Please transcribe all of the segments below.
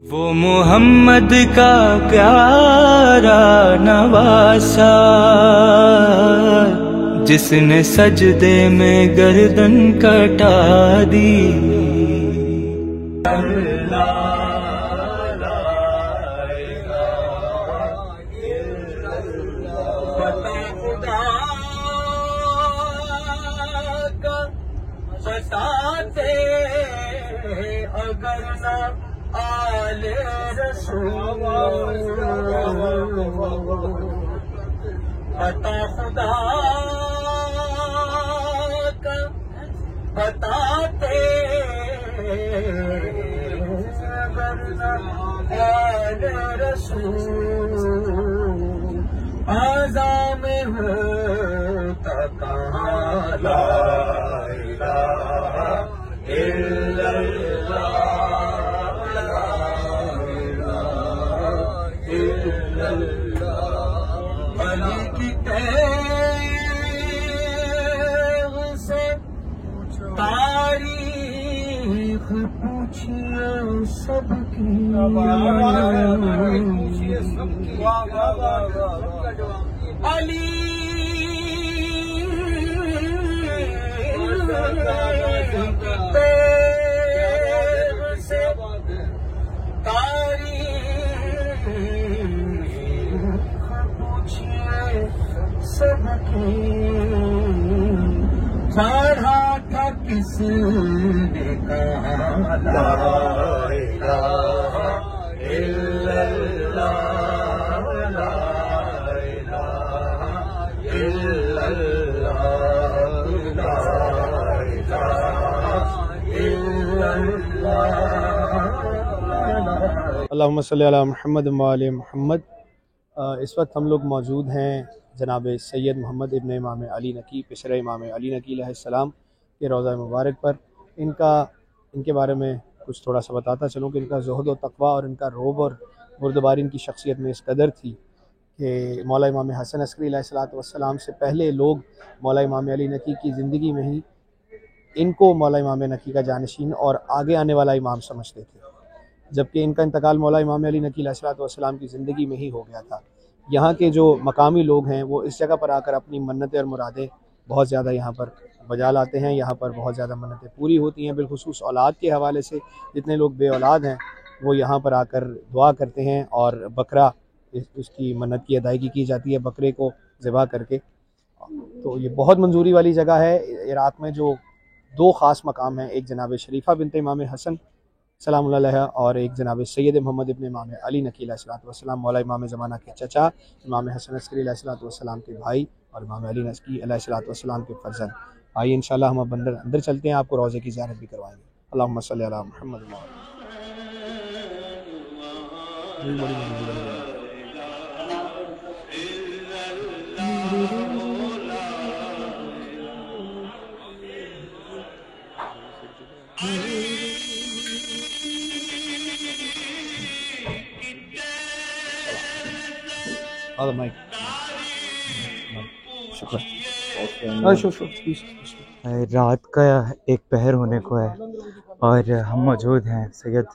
وہ محمد کا پیارا نواسا، جس نے سجدے میں گردن کٹا دی۔ اگر نہ آل رسول عطا خدا کا بتاتے، اگر نہ آل رسول اعضا میں ہوتا کہاں لا الہ الا علی کی تیغ سے تاریخ پوچھئے سب کی، علی تیغ سے تاریخ سب کی، چڑھا تھا کس نے کہا لا الہ الا اللہ، لا الہ الا اللہ، لا الہ الا اللہ۔ اللہم صلی علی محمد وآل محمد۔ اس وقت ہم لوگ موجود ہیں جناب سید محمد ابن امام علی نقی، پسر امام علی نقی علیہ السلام کے روضہ مبارک پر۔ ان کے بارے میں کچھ تھوڑا سا بتاتا چلوں کہ ان کا زہد و تقوی اور ان کا روب اور بردباری ان کی شخصیت میں اس قدر تھی کہ مولا امام حسن عسکری علیہ السلام سے پہلے لوگ مولا امام علی نقی کی زندگی میں ہی ان کو مولا امام نقی کا جانشین اور آگے آنے والا امام سمجھتے تھے، جبکہ ان کا انتقال مولا امام علی نقی علیہ السلام کی زندگی میں ہی ہو گیا تھا۔ یہاں کے جو مقامی لوگ ہیں وہ اس جگہ پر آ کر اپنی منتیں اور مرادیں بہت زیادہ یہاں پر بجا لاتے ہیں، یہاں پر بہت زیادہ منتیں پوری ہوتی ہیں، بالخصوص اولاد کے حوالے سے جتنے لوگ بے اولاد ہیں وہ یہاں پر آ کر دعا کرتے ہیں اور بکرا اس کی منت کی ادائیگی کی جاتی ہے بکرے کو ذبح کر کے۔ تو یہ بہت منظوری والی جگہ ہے۔ عراق میں جو دو خاص مقام ہیں، ایک جناب شریفہ بنت امام حسن سلام اللہ علیہ اور ایک جناب سید محمد ابن امام علی نقی علیہ السلام، مولا امام زمانہ کے چچا، امام حسن عسکری علیہ السلام کے بھائی اور امام علی نقی علیہ السلام کے فرزند۔ آئیے انشاءاللہ ہم اب اندر چلتے ہیں، آپ کو روضے کی زیارت بھی کروائیں گے۔ اللہم صلی علی محمد رات کا ایک پہر ہونے کو ہے اور ہم موجود ہیں سید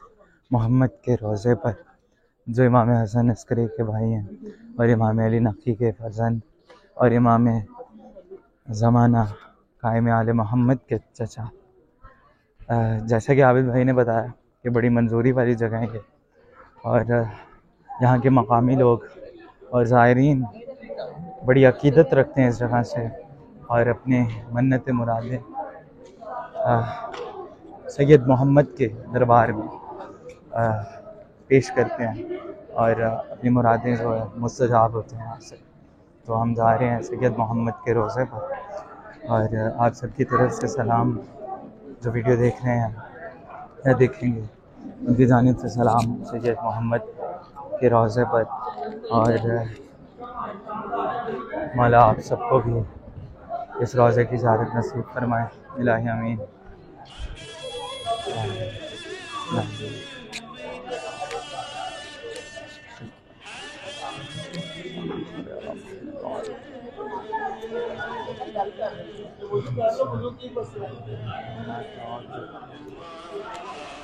محمد کے روضے پر، جو امام حسن عسکری کے بھائی ہیں اور امام علی نقی کے فرزند اور امام زمانہ قائم آل محمد کے چچا۔ جیسا کہ عابد بھائی نے بتایا کہ بڑی منظوری والی جگہ ہے یہ، اور یہاں کے مقامی لوگ اور زائرین بڑی عقیدت رکھتے ہیں اس جگہ سے اور اپنے منت مرادیں سید محمد کے دربار میں پیش کرتے ہیں اور اپنی مرادیں جو ہے مستجاب ہوتے ہیں یہاں سے۔ تو ہم جا رہے ہیں سید محمد کے روضے پر، اور آپ سب کی طرف سے سلام، جو ویڈیو دیکھ رہے ہیں یا دیکھیں گے ان کی جانب سے سلام سید محمد کے روضے پر، اور مولا آپ سب کو بھی اس روضے کی زیارت نصیب فرمائے، الہی آمین۔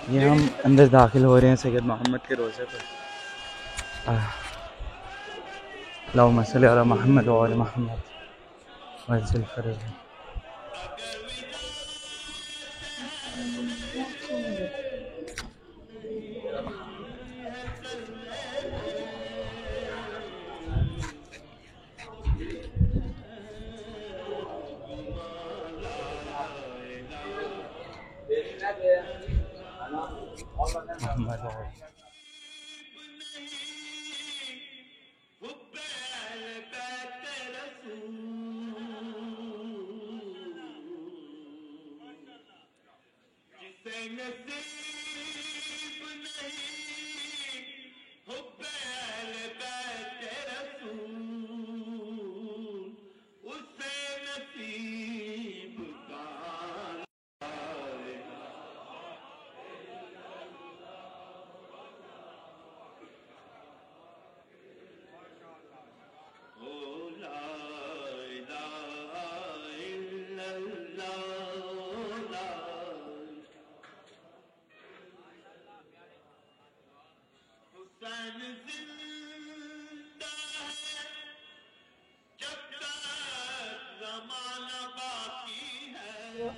یہ ہم اندر داخل ہو رہے ہیں سید محمد کے روزے پر. اللہم صلی علی محمد وعلی محمد وعجل فرجہ.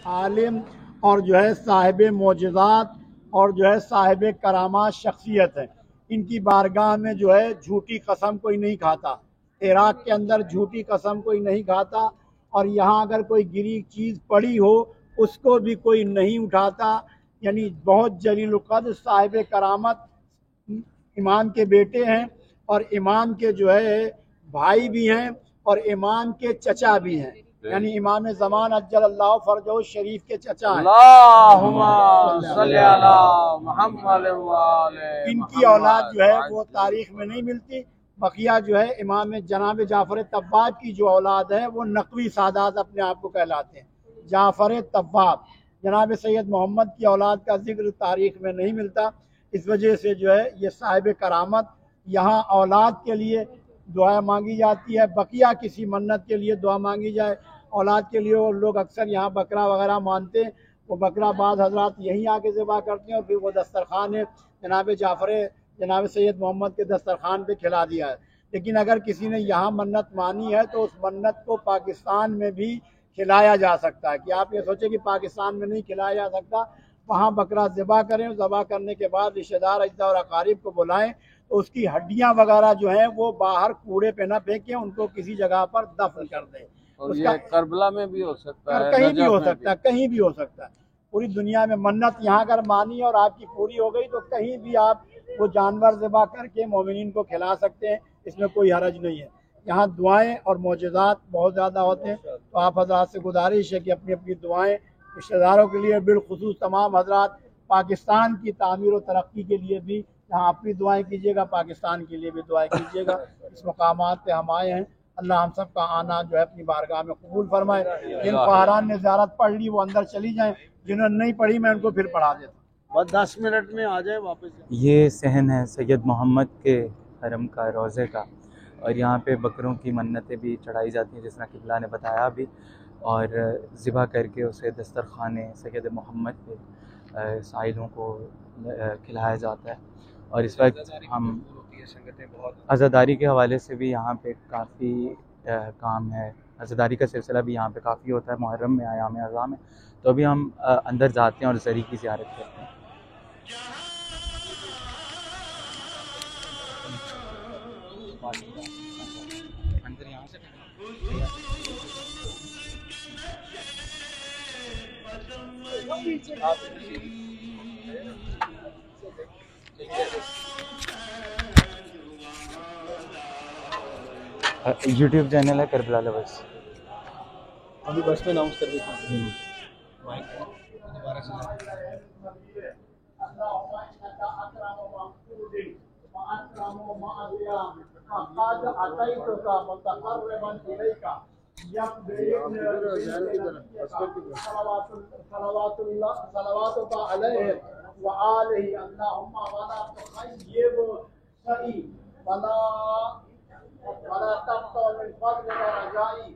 عالم اور جو ہے صاحب معجزات اور جو ہے صاحب کرامات شخصیت ہے. ان کی بارگاہ میں جو ہے جھوٹی قسم کوئی نہیں کھاتا. عراق کے اندر جھوٹی قسم کوئی نہیں کھاتا، اور یہاں اگر کوئی گری چیز پڑی ہو اس کو بھی کوئی نہیں اٹھاتا. یعنی بہت جلیل القدر صاحب کرامت امام کے بیٹے ہیں، اور امام کے جو ہے بھائی بھی ہیں، اور امام کے چچا بھی ہیں. یعنی امام زمان عجل اللہ فرجہ شریف کے چچا ہیں. اللہم صلی علی محمد وعلی ان کی اولاد جو ہے وہ تاریخ میں نہیں ملتی. بقیہ جو ہے امام جناب جعفر طباب کی جو اولاد ہے وہ نقوی سادات اپنے آپ کو کہلاتے ہیں. جعفر طباب جناب سید محمد کی اولاد کا ذکر تاریخ میں نہیں ملتا. اس وجہ سے جو ہے یہ صاحب کرامت یہاں اولاد کے لیے دعا مانگی جاتی ہے. بقیہ کسی منت کے لیے دعا مانگی جائے، اولاد کے لیے وہ لوگ اکثر یہاں بکرا وغیرہ مانتے ہیں. وہ بکرا بعض حضرات یہیں آ کے ذبح کرتے ہیں، اور پھر وہ دسترخوان جناب سید محمد کے دسترخوان پہ کھلا دیا ہے. لیکن اگر کسی نے یہاں منت مانی ہے تو اس منت کو پاکستان میں بھی کھلایا جا سکتا ہے. کہ آپ یہ سوچیں کہ پاکستان میں نہیں کھلایا جا سکتا، وہاں بکرا ذبح کریں، ذبح کرنے کے بعد رشتہ دار اجداد اور اقارب کو بلائیں تو اس کی ہڈیاں وغیرہ جو ہیں وہ باہر کوڑے پہ نہ پھینکیں، ان کو کسی جگہ پر دفن کر دیں. اور یہ کربلا میں بھی ہو سکتا ہے، کہیں بھی ہو سکتا ہے، کہیں بھی ہو سکتا ہے. پوری دنیا میں منت یہاں اگر مانی اور آپ کی پوری ہو گئی تو کہیں بھی آپ وہ جانور ذبح کر کے مومنین کو کھلا سکتے ہیں، اس میں کوئی حرج نہیں ہے. یہاں دعائیں اور معجزات بہت زیادہ ہوتے ہیں. تو آپ حضرات سے گزارش ہے کہ اپنی اپنی دعائیں رشتہ داروں کے لیے، بالخصوص تمام حضرات پاکستان کی تعمیر و ترقی کے لیے بھی یہاں اپنی دعائیں کیجیے گا، پاکستان کے لیے بھی دعائیں کیجیے گا. اس مقامات پہ ہم آئے ہیں، اللہ ہم سب کا آنا جو ہے اپنی بارگاہ میں قبول فرمائے. جن خواہران نے زیارت پڑھ لی وہ اندر چلی جائیں، جنہوں نے نہیں پڑھی میں ان کو پھر پڑھا دیتا ہوں. بس 10 منٹ میں آ جائے واپس. یہ صحن ہے سید محمد کے حرم کا، روضے کا، اور یہاں پہ بکروں کی منتیں بھی چڑھائی جاتی ہیں جس طرح قبلہ نے بتایا بھی، اور ذبح کر کے اسے دسترخوان سید محمد پہ سائلوں کو کھلایا جاتا ہے. اور اس وقت ہم عزاداری کے حوالے سے بھی یہاں پہ کافی کام ہے. عزاداری کا سلسلہ بھی یہاں پہ کافی ہوتا ہے محرم میں، ایام اعظام میں. تو ابھی ہم اندر جاتے ہیں اور زری کی زیارت کرتے ہیں. یوٹیوب چینل ہے کربلا لورز. ابھی بس میں اناؤنس کر دیتا ہوں. ولا تقطع من فضل ورجائي